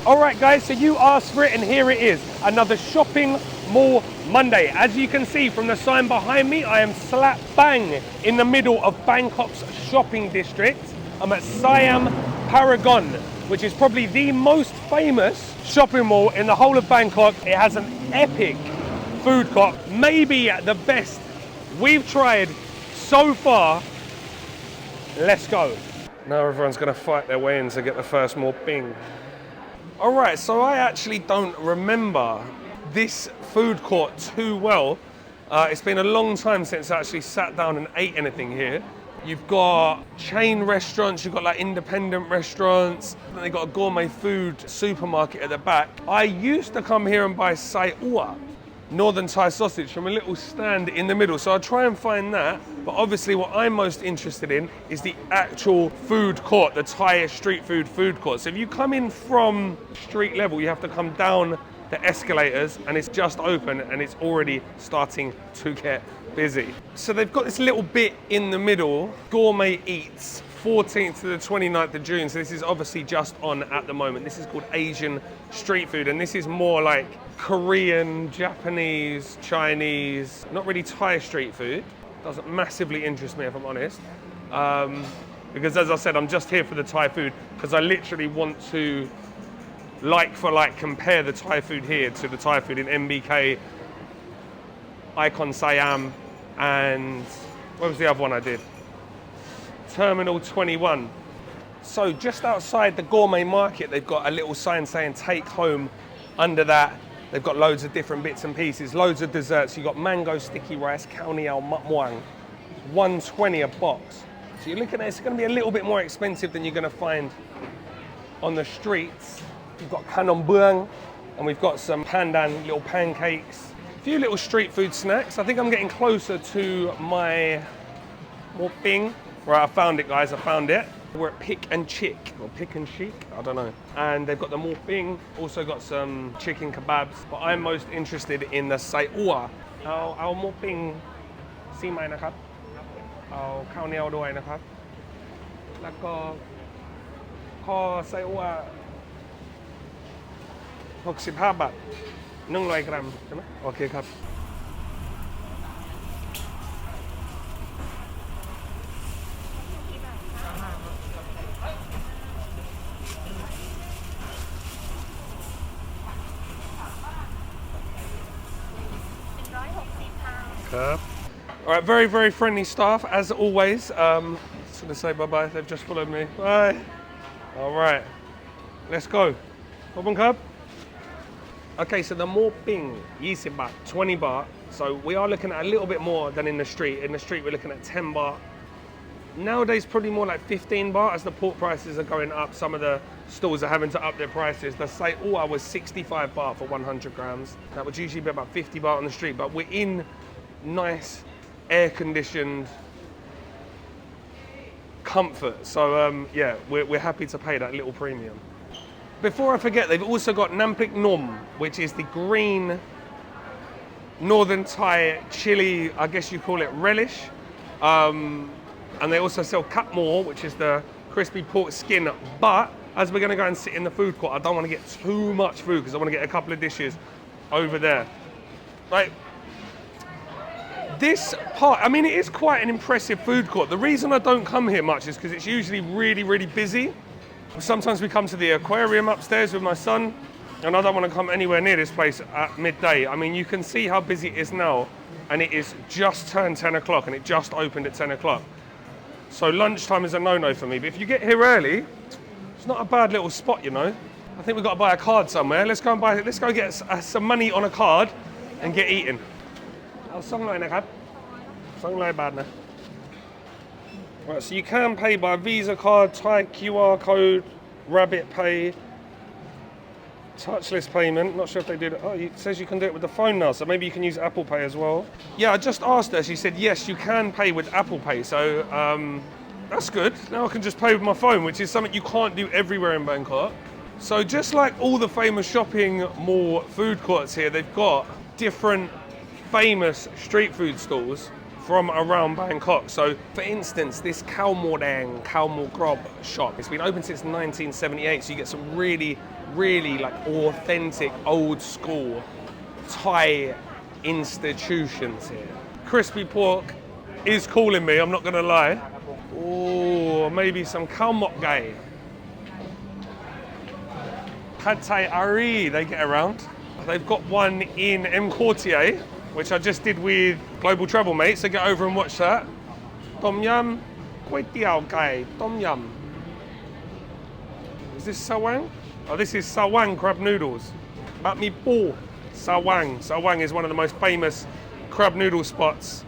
All right, guys, so you asked for it, and here it is, another shopping mall Monday. As you can see from the sign behind me, I am slap bang in the middle of Bangkok's shopping district. I'm at Siam Paragon, which is probably the most famous shopping mall in the whole of Bangkok. It has an epic food court, maybe the best we've tried so far. Let's go. Now everyone's gonna fight their way in to get the first more bing. All right, so I actually don't remember this food court too well. It's been a long time since I actually sat down and ate anything here. You've got chain restaurants, you've got like independent restaurants, and they've got a gourmet food supermarket at the back. I used to come here and buy sai ua, Northern Thai sausage, from a little stand in the middle. So I'll try and find that. But obviously what I'm most interested in is the actual food court, the Thai street food court. So if you come in from street level, you have to come down the escalators, and it's just open and it's already starting to get busy. So they've got this little bit in the middle, Gourmet Eats, 14th to the 29th of June. So this is obviously just on at the moment. This is called Asian street food, and this is more like Korean, Japanese, Chinese, not really Thai street food. Doesn't massively interest me, if I'm honest. Because as I said, I'm just here for the Thai food, because I literally want to, like for like, compare the Thai food here to the Thai food in MBK, Icon Siam, and what was the other one I did? Terminal 21. So just outside the gourmet market, they've got a little sign saying take home. Under that, they've got loads of different bits and pieces, loads of desserts. You've got mango sticky rice, khao niao mat muang, $1.20 a box. So you're looking at, it's going to be a little bit more expensive than you're going to find on the streets. We've got kanom buang, and we've got some pandan, little pancakes, a few little street food snacks. I think I'm getting closer to my more bing. Right, I found it, guys, I found it. We're at Pick and Chick, or Pick and Chic, I don't know. And they've got the more bing, also got some chicken kebabs, but I'm most interested in the sai ua. Our more bing, si mai nakap. Our khao niaoด้วยนะครับ แล้วก็คอไส้อั่ว65 บาท 100 กรัมใช่ไหมโอเคครับ All right, very, very friendly staff, as always. Just gonna say bye-bye, they've just followed me. Bye. All right, let's go. Open cup. Okay, so the more bing, 20 baht, 20 baht. So we are looking at a little bit more than in the street. In the street, we're looking at 10 baht. Nowadays, probably more like 15 baht as the pork prices are going up. Some of the stalls are having to up their prices. The sai ua was 65 baht for 100 grams. That would usually be about 50 baht on the street, but we're in nice, air-conditioned comfort. So yeah, we're happy to pay that little premium. Before I forget, they've also got nampik nom, which is the green Northern Thai chili, I guess you call it relish. And they also sell katmor, which is the crispy pork skin. But as we're gonna go and sit in the food court, I don't wanna get too much food because I wanna get a couple of dishes over there. Like, this part, I mean, it is quite an impressive food court. The reason I don't come here much is because it's usually really, really busy. Sometimes we come to the aquarium upstairs with my son, and I don't want to come anywhere near this place at midday. I mean, you can see how busy it is now, and it is just turned 10 o'clock, and it just opened at 10 o'clock. So lunchtime is a no-no for me. But if you get here early, it's not a bad little spot, you know. I think we've got to buy a card somewhere. Let's go get some money on a card and get eating. เอา200 นะครับ 200 บาทนะ Right, so you can pay by Visa card, Thai QR code, Rabbit Pay, touchless payment. Not sure if they did it. Oh, it says you can do it with the phone now, so maybe you can use Apple Pay as well. Yeah, I just asked her. She said yes, you can pay with Apple Pay. So that's good. Now I can just pay with my phone, which is something you can't do everywhere in Bangkok. So just like all the famous shopping mall food courts here, they've got different famous street food stalls. from around Bangkok. So, for instance, this Khao Mordang, Khao Mordang shop, it's been open since 1978, so you get some really, really like authentic, old school Thai institutions here. Crispy pork is calling me, I'm not gonna lie. Oh, maybe some Khao Mok Gai. Pad Thai Ari, they get around. They've got one in M Quartier, which I just did with Global Travel Mates, so get over and watch that. Tom Yum, Kway Tiao Gai, Tom Yum. Is this Sawang? Oh, this is Sawang crab noodles. Bat Mi Po, Sawang. Sawang is one of the most famous crab noodle spots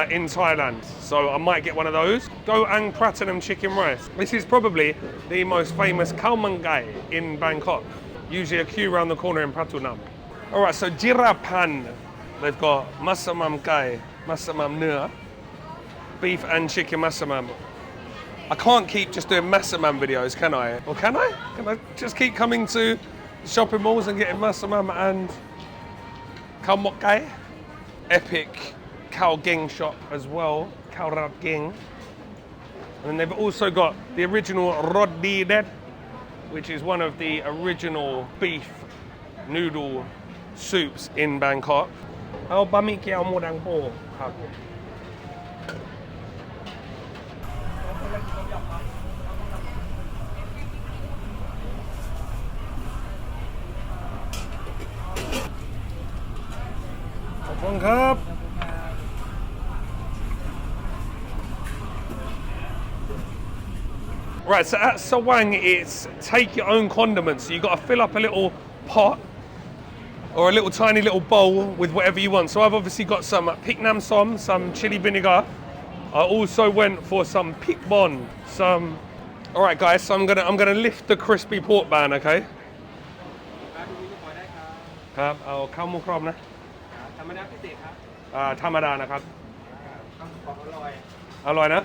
in Thailand, so I might get one of those. Go Ang Pratanam chicken rice. This is probably the most famous khao man gai in Bangkok. Usually a queue around the corner in Pratunam. All right, so Jirapan. They've got masamam gai, masamam nua, beef and chicken masamam. I can't keep just doing masamam videos, can I? Or can I? Can I just keep coming to shopping malls and getting masamam and khao mok gai? Epic Khao Geng shop as well, Khao Rat Geng. And then they've also got the original Rod Di Det, which is one of the original beef noodle soups in Bangkok. Ao ba mi kiao mo dang po. ขอบคุณครับ Right, so at Sawang, it's take your own condiments. So you've got to fill up a little pot or a little tiny little bowl with whatever you want. So I've obviously got some pik nam som, some chili vinegar. I also went for some pik bon, some. All right, guys. So I'm gonna lift the crispy pork bun, okay? ครับเอาข้าวหมูกรอบนะธรรมดาพิเศษครับธรรมดานะครับอร่อยนะ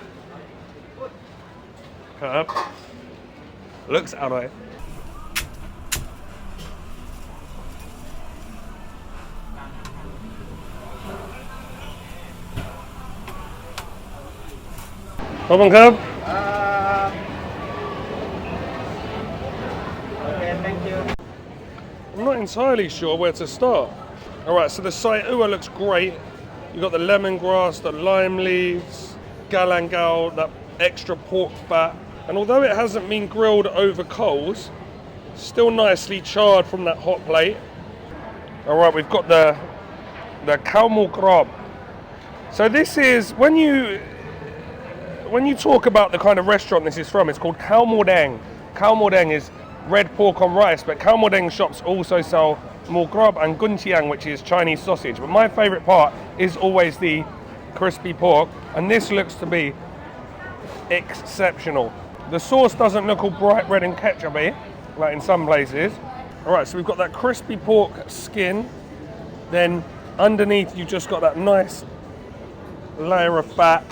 ครับ looks อร่อยขอบคุณครับ I'm not entirely sure where to start. Alright, so the sai ua looks great. You've got the lemongrass, the lime leaves, galangal, that extra pork fat. And although it hasn't been grilled over coals, still nicely charred from that hot plate. Alright, we've got the khao mo krob. So this is, when you talk about the kind of restaurant this is from, it's called Khao Mordang. Khao Mordang is red pork on rice, but Khao Mordang shops also sell mo krob and gunchiang, which is Chinese sausage. But my favourite part is always the crispy pork, and this looks to be exceptional. The sauce doesn't look all bright red and ketchup-y, like in some places. Alright, so we've got that crispy pork skin, then underneath you've just got that nice layer of fat.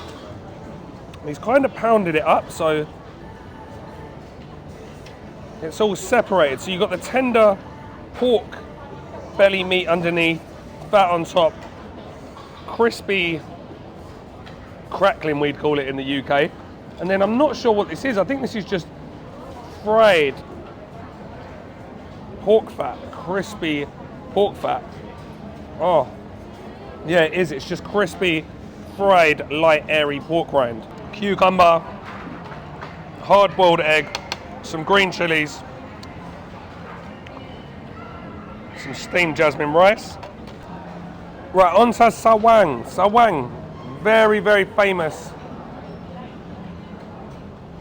He's kind of pounded it up, so it's all separated. So you've got the tender pork belly meat underneath, fat on top, crispy crackling we'd call it in the UK. And then I'm not sure what this is. I think this is just fried pork fat, crispy pork fat. Oh, yeah, it is. It's just crispy, fried, light, airy pork rind. Cucumber, hard-boiled egg, some green chilies, some steamed jasmine rice. Right, on to Sawang. Sawang, very, very famous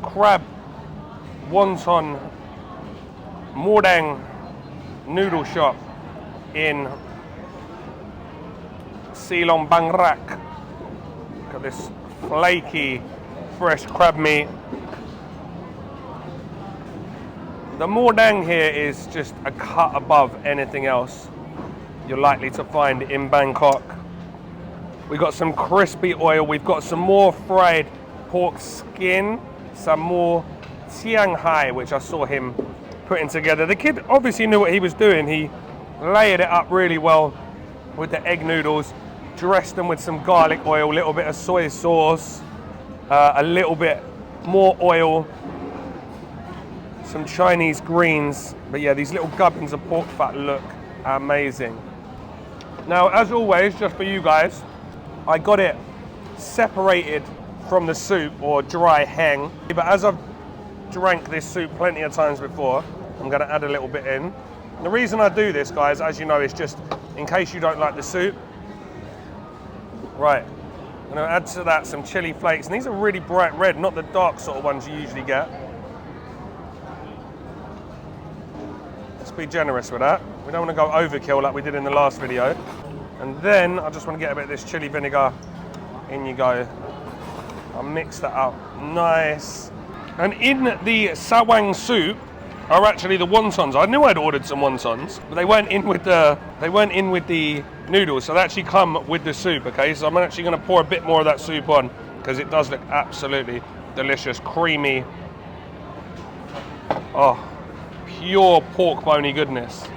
crab, wonton, mordang noodle shop in Silong Bang Rak. Look at this flaky, fresh crab meat. The mordang here is just a cut above anything else you're likely to find in Bangkok. We've got some crispy oil, we've got some more fried pork skin, some more Tiang Hai, which I saw him putting together. The kid obviously knew what he was doing. He layered it up really well with the egg noodles. dressed them with some garlic oil, a little bit of soy sauce, a little bit more oil, some Chinese greens. But yeah, these little gubbins of pork fat look amazing. Now, as always, just for you guys, I got it separated from the soup, or dry hang. But as I've drank this soup plenty of times before, I'm gonna add a little bit in. And the reason I do this, guys, as you know, is just in case you don't like the soup. Right, I'm gonna add to that some chili flakes. And these are really bright red, not the dark sort of ones you usually get. Let's be generous with that. We don't wanna go overkill like we did in the last video. And then I just wanna get a bit of this chili vinegar. In you go. I'll mix that up nice. And in the sawang soup are actually the wontons. I knew I'd ordered some wontons, but they weren't in with the noodles, so they actually come with the soup. Okay, so I'm actually going to pour a bit more of that soup on because it does look absolutely delicious, creamy. Oh, pure pork bony goodness.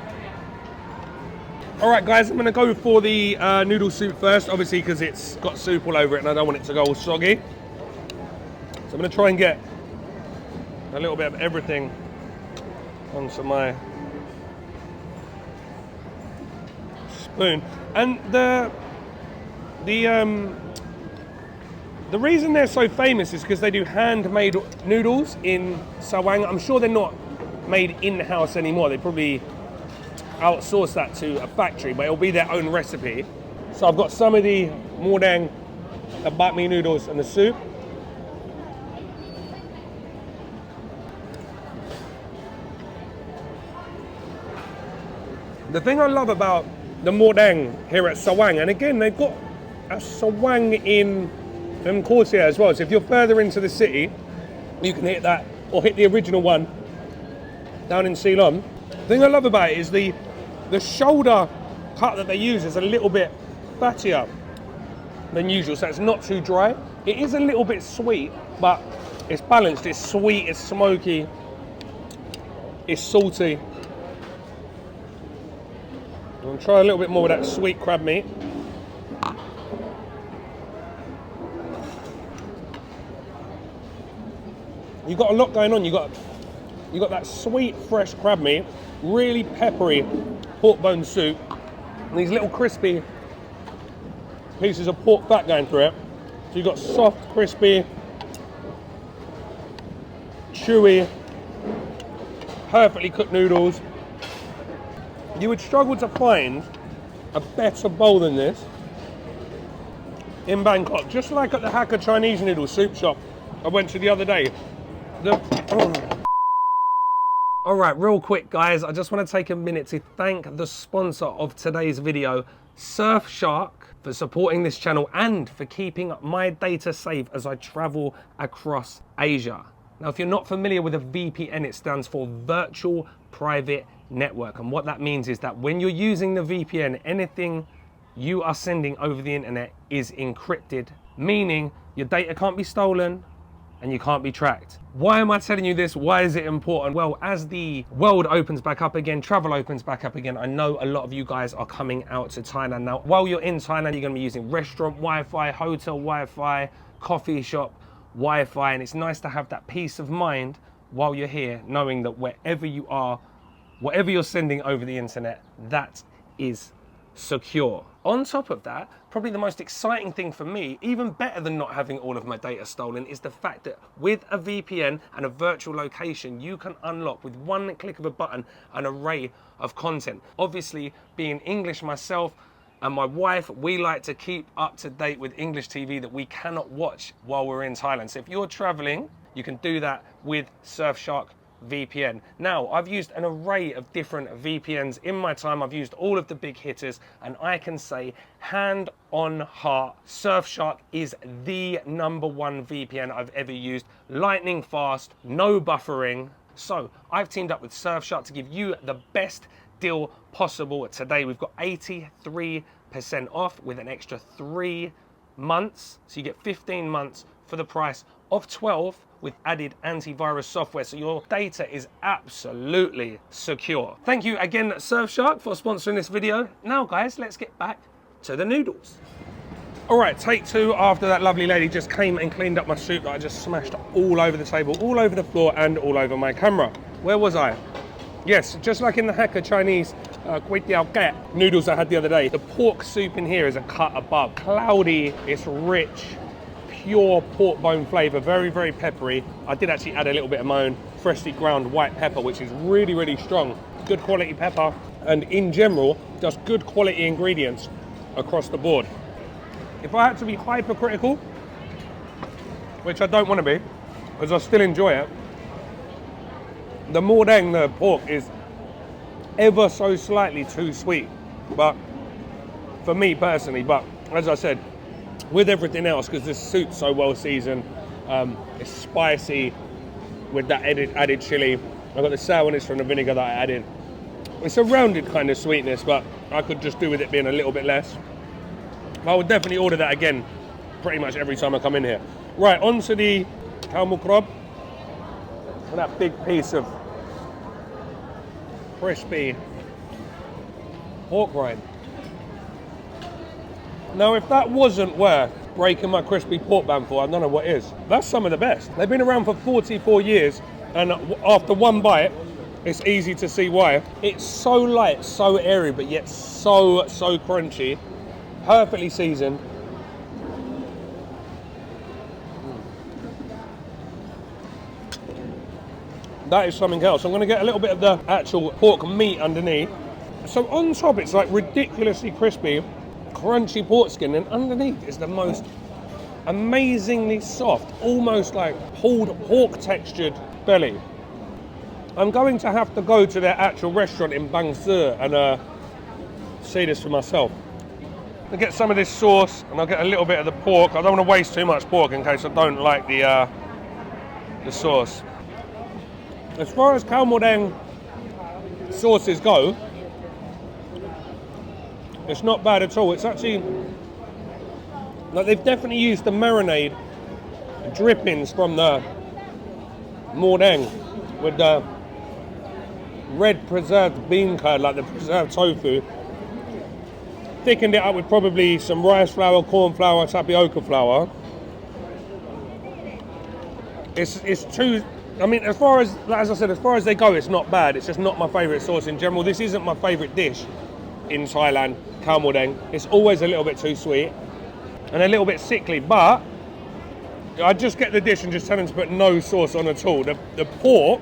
All right, guys, I'm going to go for the noodle soup first, obviously because it's got soup all over it and I don't want it to go all soggy. So I'm going to try and get a little bit of everything onto my spoon. And the reason they're so famous is because they do handmade noodles in Sawang. I'm sure they're not made in-house anymore. They probably outsource that to a factory, but it'll be their own recipe. So I've got some of the mordang, the banh mi noodles and the soup. The thing I love about the mordang here at Sawang, and again, they've got a Sawang in Korea as well. So if you're further into the city, you can hit that, or hit the original one down in Ceylon. The thing I love about it is the shoulder cut that they use is a little bit fattier than usual, so it's not too dry. It is a little bit sweet, but it's balanced. It's sweet, it's smoky, it's salty. I'm gonna try a little bit more with that sweet crab meat. You've got a lot going on. You got that sweet, fresh crab meat, really peppery pork bone soup, and these little crispy pieces of pork fat going through it. So you've got soft, crispy, chewy, perfectly cooked noodles. You would struggle to find a better bowl than this in Bangkok. Just like at the Hakka Chinese noodle soup shop I went to the other day. All right, real quick, guys, I just want to take a minute to thank the sponsor of today's video, Surfshark, for supporting this channel and for keeping my data safe as I travel across Asia. Now, if you're not familiar with a VPN, it stands for Virtual Private Network. And what that means is that when you're using the VPN, anything you are sending over the internet is encrypted, meaning your data can't be stolen, and you can't be tracked. Why am I telling you this? Why is it important? Well, as the world opens back up again, travel opens back up again, I know a lot of you guys are coming out to Thailand. Now, while you're in Thailand, you're gonna be using restaurant Wi-Fi, hotel Wi-Fi, coffee shop Wi-Fi, and it's nice to have that peace of mind while you're here, knowing that wherever you are, whatever you're sending over the internet, that is secure. On top of that, probably the most exciting thing for me, even better than not having all of my data stolen, is the fact that with a VPN and a virtual location, you can unlock with one click of a button an array of content. Obviously, being English myself and my wife, we like to keep up to date with English TV that we cannot watch while we're in Thailand. So if you're traveling, you can do that with Surfshark VPN. Now, I've used an array of different VPNs in my time. I've used all of the big hitters, and I can say, hand on heart, Surfshark is the #1 VPN I've ever used. Lightning fast, no buffering. So I've teamed up with Surfshark to give you the best deal possible today. We've got 83% off with an extra 3 months. So you get 15 months for the price of 12 with added antivirus software, so your data is absolutely secure. Thank you again, Surfshark, for sponsoring this video. Now, guys, let's get back to the noodles. All right, take two after that lovely lady just came and cleaned up my soup that I just smashed all over the table, all over the floor and all over my camera. Where was I? Yes, just like in the Hakka Chinese kway teow kat noodles I had the other day, the pork soup in here is a cut above. Cloudy, it's rich, pure pork bone flavour, very, very peppery. I did actually add a little bit of my own freshly ground white pepper, which is really, really strong. Good quality pepper, and in general, just good quality ingredients across the board. If I had to be hypercritical, which I don't want to be, because I still enjoy it, the mordeng, the pork, is ever so slightly too sweet, but for me personally. But as I said, with everything else, because this soup's so well seasoned, it's spicy with that added chili. I've got the sourness from the vinegar that I added. It's a rounded kind of sweetness, but I could just do with it being a little bit less. I would definitely order that again pretty much every time I come in here. Right, on to the khao mu krop. And that big piece of crispy pork rind. Now, if that wasn't worth breaking my crispy pork bun for, I don't know what is. That's some of the best. They've been around for 44 years, and after one bite, it's easy to see why. It's so light, so airy, but yet so crunchy. Perfectly seasoned. That is something else. I'm going to get a little bit of the actual pork meat underneath. So on top, it's like ridiculously crispy, crunchy pork skin, and underneath is the most amazingly soft, almost like pulled pork textured belly. I'm going to have to go to their actual restaurant in Bangkok and see this for myself. I'll get some of this sauce, and I'll get a little bit of the pork. I don't want to waste too much pork in case I don't like the sauce. As far as khao mordeng sauces go, it's not bad at all. It's actually, like, they've definitely used the marinade drippings from the mordeng with the red preserved bean curd, like the preserved tofu. Thickened it up with probably some rice flour, corn flour, tapioca flour. It's too, I mean, as I said, as far as they go, it's not bad. It's just not my favourite sauce in general. This isn't my favourite dish in Thailand, khao mordeng. It's always a little bit too sweet and a little bit sickly, but I just get the dish and just tell them to put no sauce on at all. The pork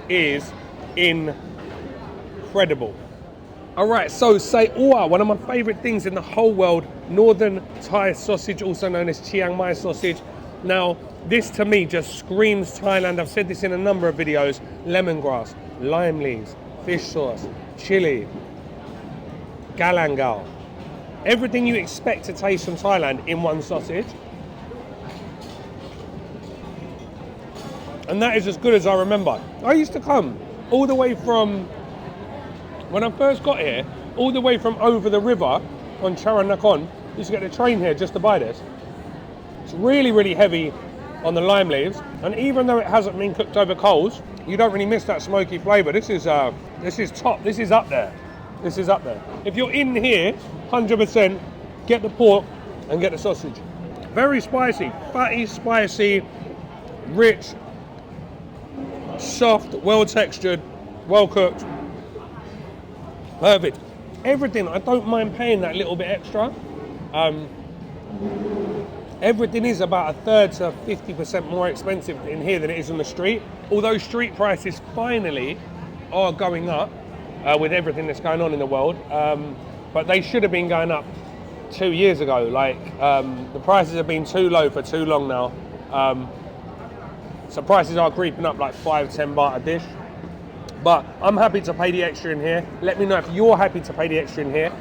is incredible. All right, so say oa, one of my favourite things in the whole world, northern Thai sausage, also known as Chiang Mai sausage. Now, this to me just screams Thailand. I've said this in a number of videos. Lemongrass, lime leaves, fish sauce, chili, galangal. Everything you expect to taste from Thailand in one sausage. And that is as good as I remember. I used to come all the way from, when I first got here, all the way from over the river on Charanakon. Used to get the train here just to buy this. It's really, really heavy on the lime leaves, and even though it hasn't been cooked over coals, you don't really miss that smoky flavour. This is top. This is up there. This is up there. If you're in here, 100%, get the pork and get the sausage. Very spicy, fatty, spicy, rich, soft, well textured, well cooked. Perfect. Everything, I don't mind paying that little bit extra. Everything is about 1/3 to 50% more expensive in here than it is on the street. Although street prices finally are going up with everything that's going on in the world. But they should have been going up 2 years ago. Like, the prices have been too low for too long now. So prices are creeping up like 5-10 baht a dish. But I'm happy to pay the extra in here. Let me know if you're happy to pay the extra in here.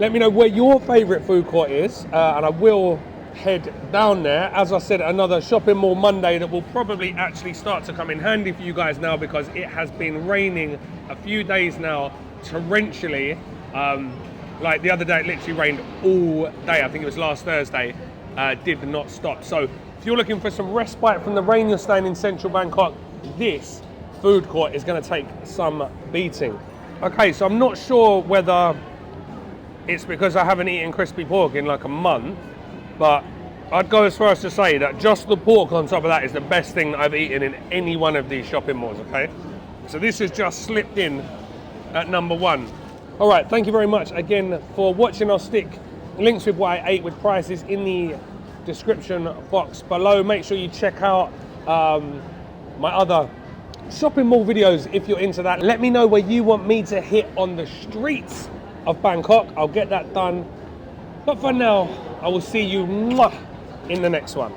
Let me know where your favourite food court is, and I will head down there. As I said, another shopping mall Monday that will probably actually start to come in handy for you guys now, because it has been raining a few days now, torrentially. Like the other day, it literally rained all day. I think it was last Thursday. Did not stop. So if you're looking for some respite from the rain you're staying in central Bangkok, this food court is going to take some beating. Okay, so I'm not sure whether it's because I haven't eaten crispy pork in like a month, but I'd go as far as to say that just the pork on top of that is the best thing that I've eaten in any one of these shopping malls, okay? So this has just slipped in at number 1. All right, thank you very much again for watching. I'll stick links with what I ate with prices in the description box below. Make sure you check out my other shopping mall videos if you're into that. Let me know where you want me to hit on the streets of Bangkok. I'll get that done. But for now, I will see you in the next one.